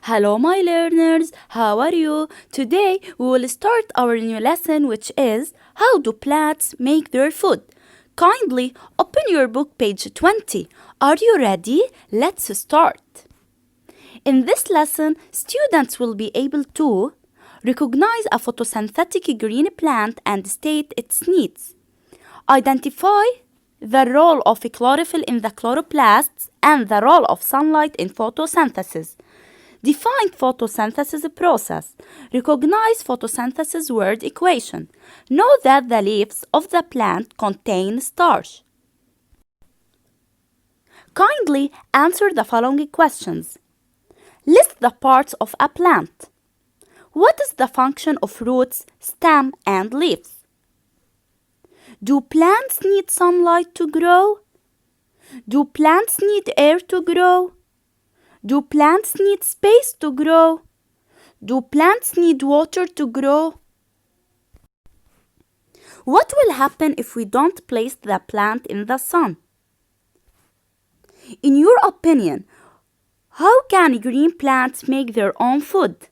Hello my learners, how are you? Today we will start our new lesson which is how do plants make their food? Kindly open your book page 20. Are you ready? Let's start. In this lesson, students will be able to recognize a photosynthetic green plant and state its needs. Identify the role of chlorophyll in the chloroplasts and the role of sunlight in photosynthesis. Define photosynthesis process. Recognize photosynthesis word equation. Know that the leaves of the plant contain starch. Kindly answer the following questions. List the parts of a plant. What is the function of roots, stem, and leaves? Do plants need sunlight to grow? Do plants need air to grow? Do plants need space to grow? Do plants need water to grow? What will happen if we don't place the plant in the sun? In your opinion, how can green plants make their own food?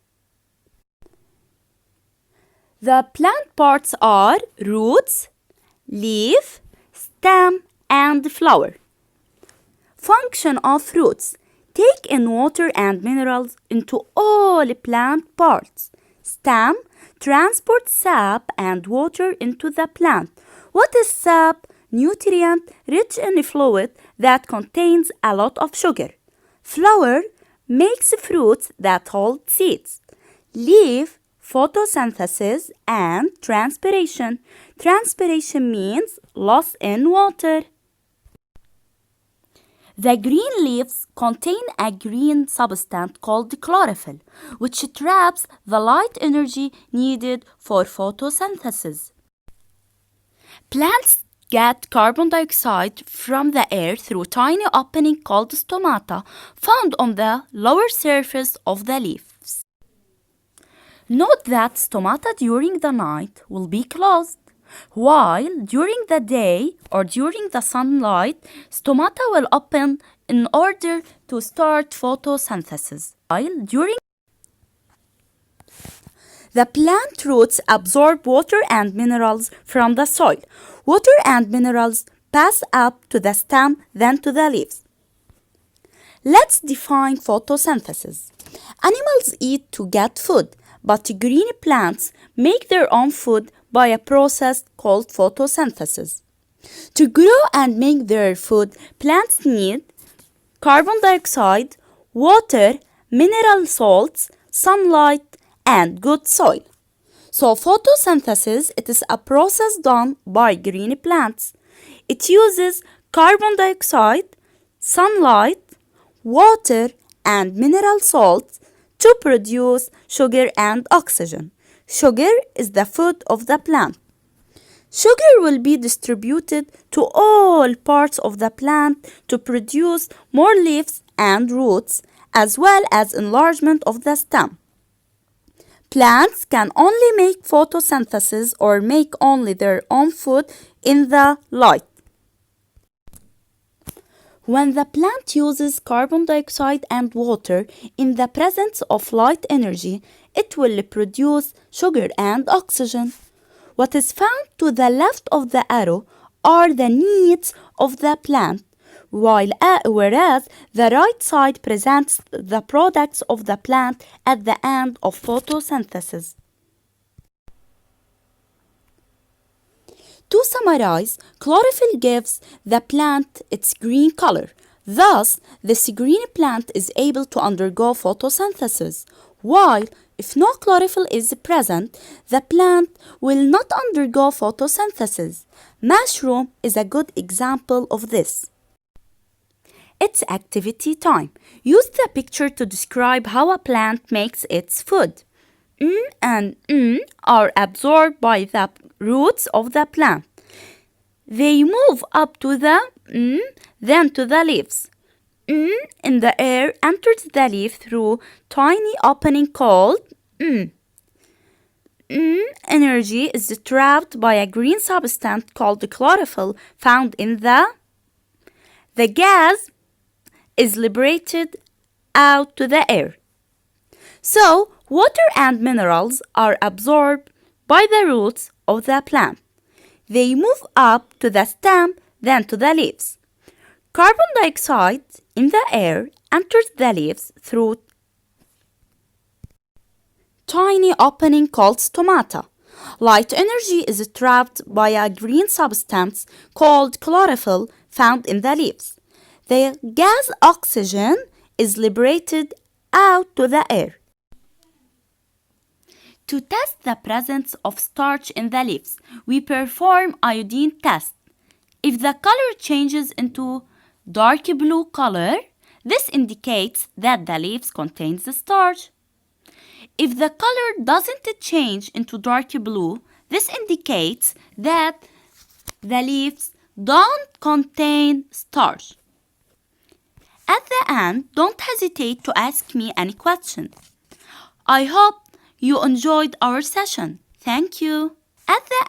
The plant parts are roots, leaf, stem, and flower. Function of roots. Take in water and minerals into all plant parts. Stem. Transport sap and water into the plant. What is sap? Nutrient rich in fluid that contains a lot of sugar. Flower makes fruits that hold seeds. Leaf. Photosynthesis and transpiration. Transpiration means loss in water. The green leaves contain a green substance called chlorophyll, which traps the light energy needed for photosynthesis. Plants get carbon dioxide from the air through tiny opening called stomata found on the lower surface of the leaves. Note that stomata during the night will be closed, while during the day or during the sunlight, stomata will open in order to start photosynthesis. While during the plant roots absorb water and minerals from the soil. Water and minerals pass up to the stem, then to the leaves. Let's define photosynthesis. Animals eat to get food, but green plants make their own food by a process called photosynthesis. To grow and make their food, plants need carbon dioxide, water, mineral salts, sunlight, and good soil. So photosynthesis, it is a process done by green plants. It uses carbon dioxide, sunlight, water, and mineral salts to produce sugar and oxygen. Sugar is the food of the plant. Sugar will be distributed to all parts of the plant to produce more leaves and roots, as well as enlargement of the stem. Plants can only make photosynthesis or make only their own food in the light. When the plant uses carbon dioxide and water in the presence of light energy, it will produce sugar and oxygen. What is found to the left of the arrow are the needs of the plant, whereas the right side presents the products of the plant at the end of photosynthesis. To summarize, chlorophyll gives the plant its green color. Thus, this green plant is able to undergo photosynthesis, while if no chlorophyll is present, the plant will not undergo photosynthesis. Mushroom is a good example of this. It's activity time. Use the picture to describe how a plant makes its food. And are absorbed by the roots of the plant. They move up to the then to the leaves. In the air enters the leaf through tiny opening called energy is trapped by a green substance called chlorophyll found in the gas is liberated out to the air. So, water and minerals are absorbed by the roots of the plant. They move up to the stem, then to the leaves. Carbon dioxide in the air enters the leaves through tiny opening called stomata. Light energy is trapped by a green substance called chlorophyll found in the leaves. The gas oxygen is liberated out to the air. To test the presence of starch in the leaves, we perform iodine test. If the color changes into dark blue color, this indicates that the leaves contains the starch. If the color doesn't change into dark blue, this indicates that the leaves don't contain starch. At the end, don't hesitate to ask me any question. I hope you enjoyed our session. Thank you. At the